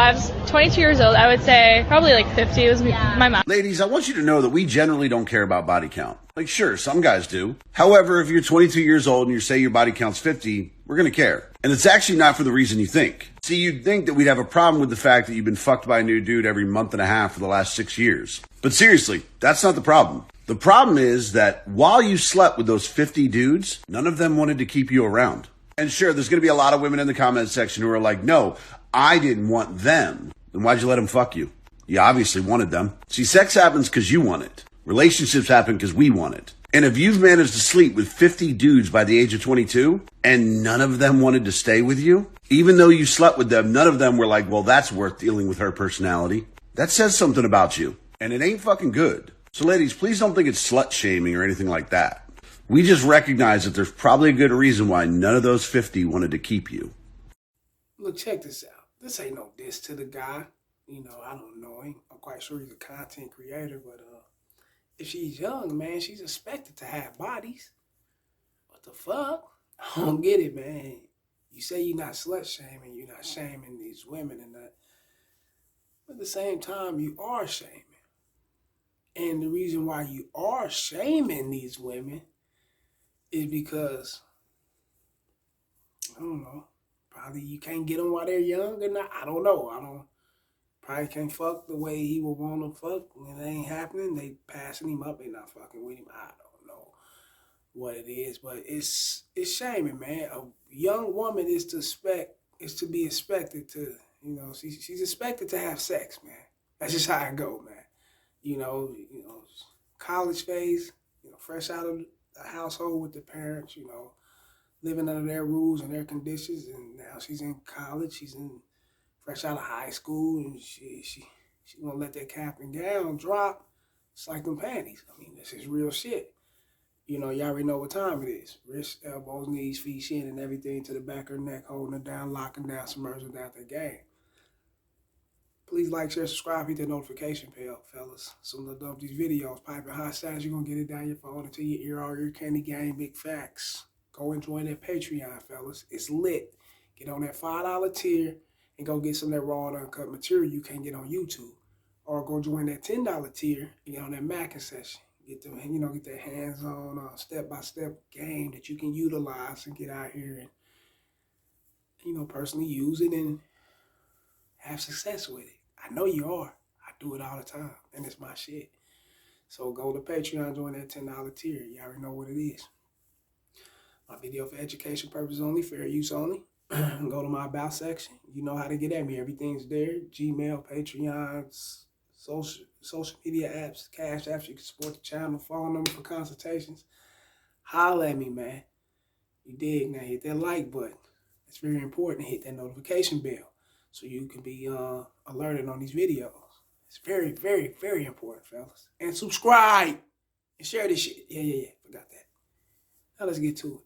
lives. 22 years old, I would say probably like 50 was my mom. Ladies, I want you to know that we generally don't care about body count. Like, sure, some guys do. However, if you're 22 years old and you say your body count's 50, we're going to care. And it's actually not for the reason you think. See, you'd think that we'd have a problem with the fact that you've been fucked by a new dude every month and a half for the last 6 years. But seriously, that's not the problem. The problem is that while you slept with those 50 dudes, none of them wanted to keep you around. And sure, there's going to be a lot of women in the comment section who are like, no, I didn't want them. Then why'd you let them fuck you? You obviously wanted them. See, sex happens because you want it. Relationships happen because we want it. And if you've managed to sleep with 50 dudes by the age of 22 and none of them wanted to stay with you, even though you slept with them, none of them were like, well, that's worth dealing with her personality. That says something about you. And it ain't fucking good. So ladies, please don't think it's slut shaming or anything like that. We just recognize that there's probably a good reason why none of those 50 wanted to keep you. Look, check this out. This ain't no diss to the guy. You know, I don't know him. I'm quite sure he's a content creator, but if she's young, man, she's expected to have bodies. What the fuck? I don't get it, man. You say you're not slut shaming, you're not shaming these women and that. But at the same time, you are shaming. And the reason why you are shaming these women is because, I don't know, probably you can't get them while they're young or not. I don't know. Probably can't fuck the way he would want to fuck. When it ain't happening, they passing him up. They not fucking with him. I don't know what it is, but it's shaming, man. A young woman is to be expected to, you know, she's expected to have sex, man. That's just how it go, man. You know, college phase, you know, fresh out of a household with the parents, you know, living under their rules and their conditions, and now she's in college. She's fresh out of high school, and she gonna let that cap and gown drop. It's like them panties. I mean, this is real shit. You know, you already know what time it is. Wrists, elbows, knees, feet, shin, and everything to the back of her neck, holding her down, locking down, submerging down the game. Please like, share, subscribe, hit that notification bell, fellas. Soon as I dump these videos, piping hot sounds, you're gonna get it down your phone until your ear, all your candy game, big facts. Go and join that Patreon, fellas. It's lit. Get on that $5 tier and go get some of that raw and uncut material you can't get on YouTube. Or go join that $10 tier and get on that Mackin session. Get them, you know, get that hands-on, step-by-step game that you can utilize and get out here and, you know, personally use it and have success with it. I know you are. I do it all the time, and it's my shit. So go to Patreon, join that $10 tier. You already know what it is. My video for education purposes only, fair use only. Go to my About section. You know how to get at me. Everything's there. Gmail, Patreons, social media apps, cash apps. You can support the channel. Phone number for consultations. Holla at me, man. You dig? Now hit that like button. It's very important to hit that notification bell so you can be alerted on these videos. It's very, very, very important, fellas. And subscribe and share this shit. Yeah. Forgot that. Now let's get to it.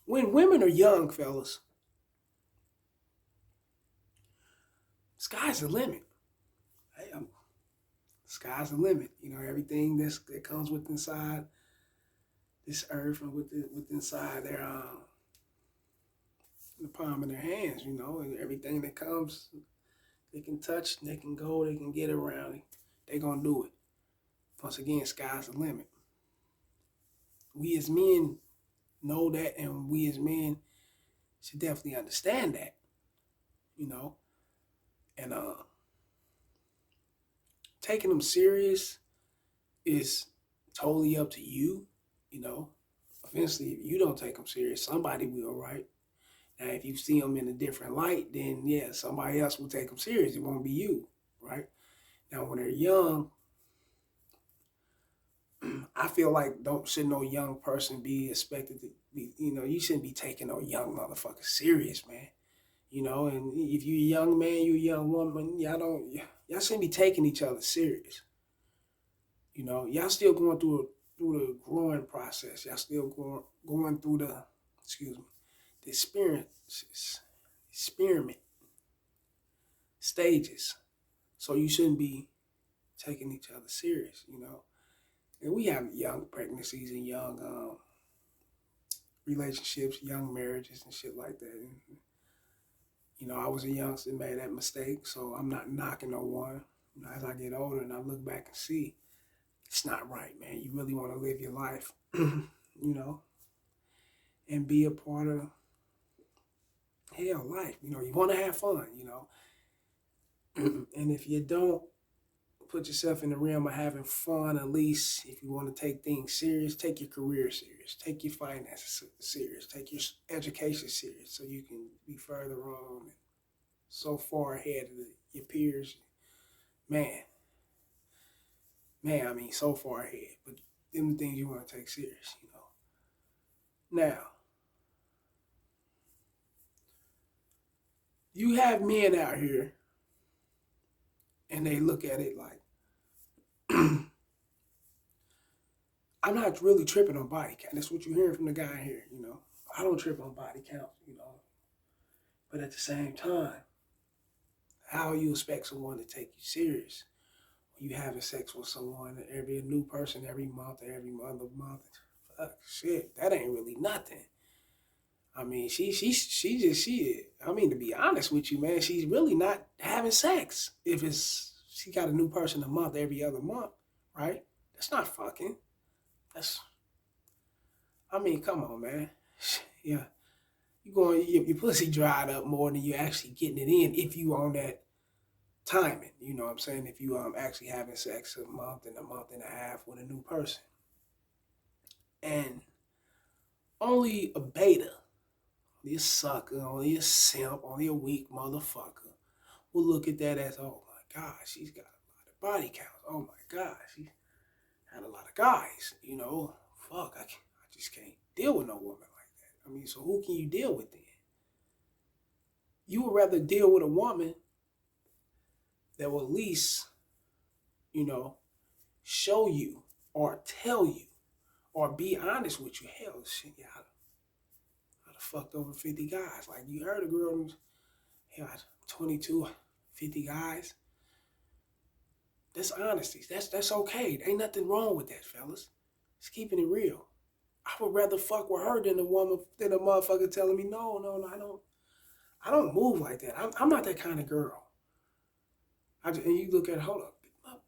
When women are young, fellas, sky's the limit. Hey, sky's the limit. You know, everything that comes with inside this earth and with inside their the palm of their hands, you know, and everything that comes, they can touch, they can go, they can get around, they're gonna do it. Once again, sky's the limit. We as men know that, and we as men should definitely understand that, you know, and taking them serious is totally up to you, you know. Eventually, if you don't take them serious, somebody will, right? Now, if you see them in a different light, then yeah, somebody else will take them serious. It won't be you, right? Now, when they're young, I feel like should no young person be expected to be, you know, you shouldn't be taking no young motherfucker serious, man. You know, and if you're a young man, you're a young woman, y'all shouldn't be taking each other serious. You know, y'all still going through the growing process. Y'all still going through the experiment stages. So you shouldn't be taking each other serious, you know. And we have young pregnancies and young relationships, young marriages and shit like that. And, you know, I was a youngster and made that mistake, so I'm not knocking no one. You know, as I get older and I look back and see, it's not right, man. You really want to live your life, you know, and be a part of life. You know, you want to have fun, you know. And if you don't put yourself in the realm of having fun, at least if you want to take things serious, take your career serious, take your finances serious, take your education serious so you can be further on and so far ahead of your peers. Man, I mean, so far ahead. But them the things you want to take serious, you know. Now, you have men out here and they look at it like, I'm not really tripping on body count. That's what you're hearing from the guy here, you know. I don't trip on body count, you know. But at the same time, how you expect someone to take you serious when you having sex with someone, every new person every month or every other month? Fuck, shit, that ain't really nothing. I mean, she I mean, to be honest with you, man, she's really not having sex if she got a new person a month every other month, right? That's not fucking. I mean, come on, man. Yeah, your pussy dried up more than you actually getting it in if you on that timing. You know what I'm saying? If you actually having sex a month and a half with a new person, and only a beta, only a sucker, only a simp, only a weak motherfucker will look at that as, oh my God, she's got a lot of body counts. Oh my God, she had a lot of guys. You know, fuck, I just can't deal with no woman like that. I mean, so who can you deal with then? You would rather deal with a woman that will at least, you know, show you or tell you or be honest with you. Hell, shit, yeah, I done fucked over 50 guys. Like, you heard a girl who's, hell, 22, 50 guys. That's honesty. That's okay. There ain't nothing wrong with that, fellas. It's keeping it real. I would rather fuck with her than a motherfucker telling me, no, I don't move like that. I'm not that kind of girl. And you look at her, hold up,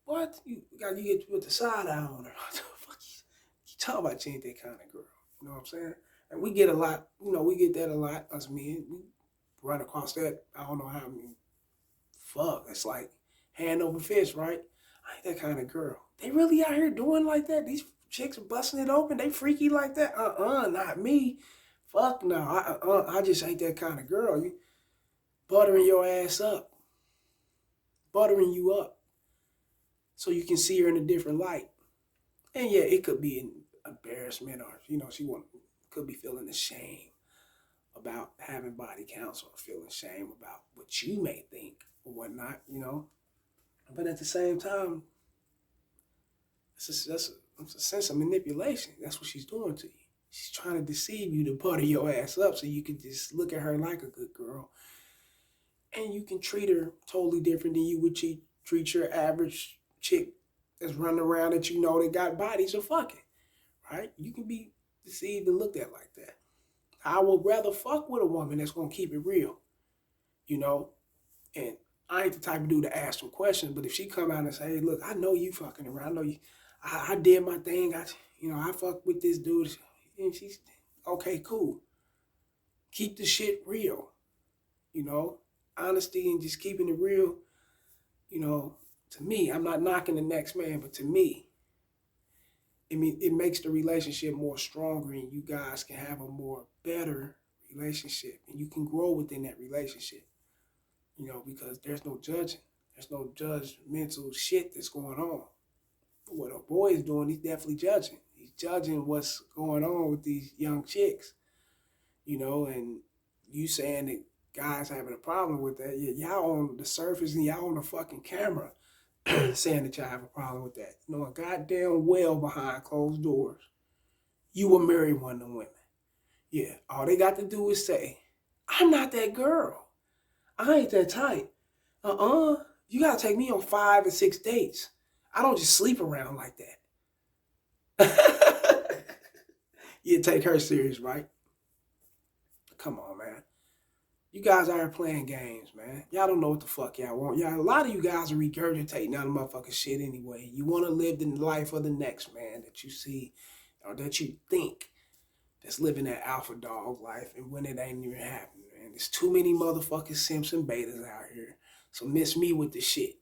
what? You get with the side eye on her. What the fuck you talking about? You ain't that kind of girl. You know what I'm saying? And we get a lot, you know, we get that a lot, us men. We run across that, I don't know how many. Fuck, it's like hand over fist, right? I ain't that kind of girl. They really out here doing like that? These chicks are busting it open? They freaky like that? Not me. Fuck no. I just ain't that kind of girl. You buttering your ass up. Buttering you up. So you can see her in a different light. And yeah, it could be an embarrassment or, you know, could be feeling ashamed about having body counts or feeling shame about what you may think or whatnot, you know. But at the same time, that's a sense of manipulation. That's what she's doing to you. She's trying to deceive you to butter your ass up so you can just look at her like a good girl. And you can treat her totally different than you would treat your average chick that's running around that you know that got bodies or fucking, right? You can be deceived and looked at like that. I would rather fuck with a woman that's going to keep it real, you know? And I ain't the type of dude to ask some questions, but if she come out and say, hey, look, I know you fucking around. I know you. I did my thing. I fucked with this dude. And she's, okay, cool. Keep the shit real, you know? Honesty and just keeping it real, you know, to me, I'm not knocking the next man, but to me, it makes the relationship more stronger and you guys can have a more better relationship and you can grow within that relationship, you know, because there's no judging. There's no judgmental shit that's going on. What a boy is doing, he's definitely judging. He's judging what's going on with these young chicks, you know, and you saying that guys having a problem with that. Y'all on the surface and y'all on the fucking camera saying that y'all have a problem with that. Knowing goddamn well behind closed doors, you will marry one of them women. Yeah, all they got to do is say, I'm not that girl. I ain't that type. You gotta take me on 5 and 6 dates. I don't just sleep around like that. You take her serious, right? Come on, man. You guys are playing games, man. Y'all don't know what the fuck y'all want. Y'all, a lot of you guys are regurgitating out of motherfucking shit anyway. You want to live the life of the next man that you see or that you think that's living that alpha dog life, and when it ain't even happening, man. There's too many motherfucking simps and betas out here. So miss me with the shit.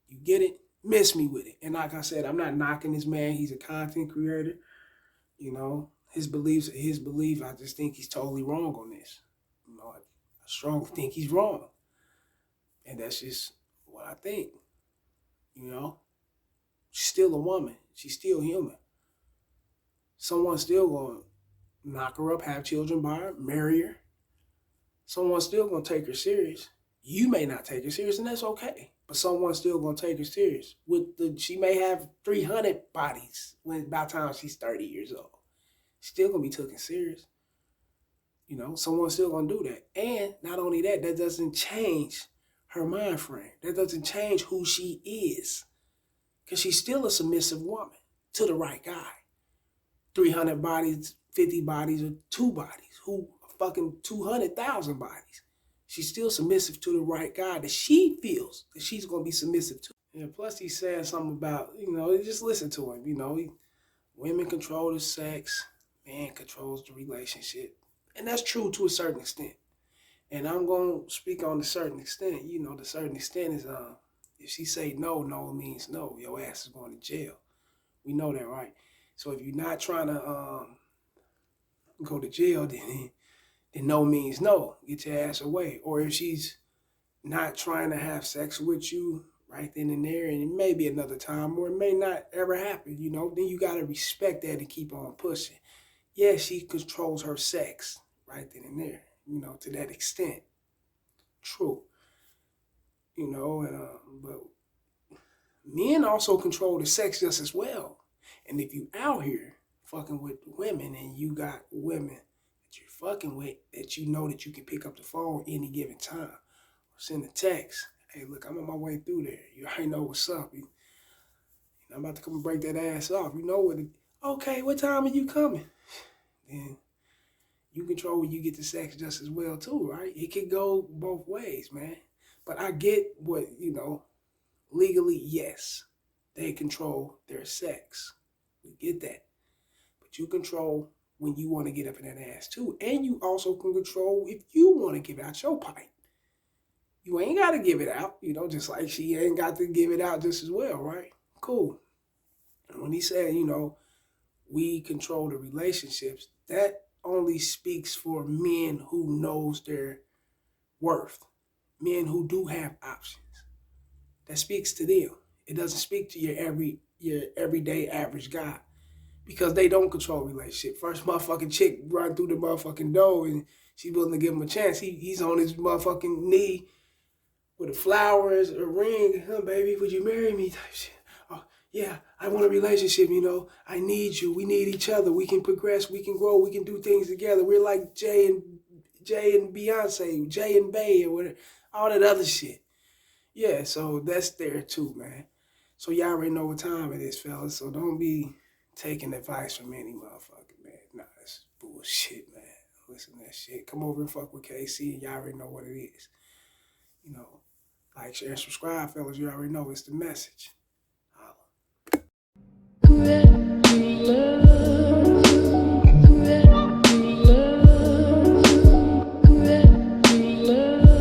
You get it? Miss me with it. And like I said, I'm not knocking this man. He's a content creator. You know, his beliefs are his belief. I just think he's totally wrong on this. You know, I strongly think he's wrong. And that's just what I think. You know, she's still a woman. She's still human. Someone's still going to knock her up, have children by her, marry her. Someone's still going to take her serious. You may not take her serious, and that's okay. But someone's still going to take her serious. She may have 300 bodies by the time she's 30 years old. Still going to be taken serious. You know, someone's still going to do that. And not only that, that doesn't change her mind frame. That doesn't change who she is. Because she's still a submissive woman to the right guy. 300 bodies, 50 bodies, or 2 bodies. Who fucking 200,000 bodies. She's still submissive to the right guy that she feels that she's going to be submissive to. And plus he's saying something about, you know, just listen to him. You know, women control the sex, man controls the relationship. And that's true to a certain extent. And I'm going to speak on the certain extent. You know, the certain extent is if she say no, no means no. Your ass is going to jail. We know that, right? So if you're not trying to go to jail, then no means no. Get your ass away. Or if she's not trying to have sex with you right then and there, and it may be another time, or it may not ever happen, you know, then you got to respect that and keep on pushing. Yeah, she controls her sex right then and there, you know, to that extent. True. You know, and but men also control the sex just as well. And if you out here fucking with women and you got women that you're fucking with that you know that you can pick up the phone any given time or send a text, hey, look, I'm on my way through there. You already know what's up. I'm about to come and break that ass off. You know what? Okay, what time are you coming? Then you control when you get the sex just as well too, right? It could go both ways, man. But I get what, you know, legally, yes, they control their sex. We get that. But you control when you want to get up in that ass too. And you also can control if you want to give out your pipe. You ain't got to give it out, you know, just like she ain't got to give it out just as well, right? Cool. And when he said, you know, we control the relationships, that only speaks for men who knows their worth. Men who do have options. That speaks to them. It doesn't speak to your everyday average guy. Because they don't control relationship. First motherfucking chick run through the motherfucking door and she willing to give him a chance. He's on his motherfucking knee with the flowers, a ring. Oh, baby, would you marry me? Type shit. Oh, yeah, I want a relationship, you know. I need you. We need each other. We can progress. We can grow. We can do things together. We're like Jay and Beyonce, Jay and Bay, or whatever, all that other shit. Yeah, so that's there too, man. So y'all already know what time it is, fellas. So don't be taking advice from any motherfucker, man. Nah, that's bullshit, man. Listen to that shit. Come over and fuck with KC, and y'all already know what it is. You know, like, share, and subscribe, fellas. You already know it's the message.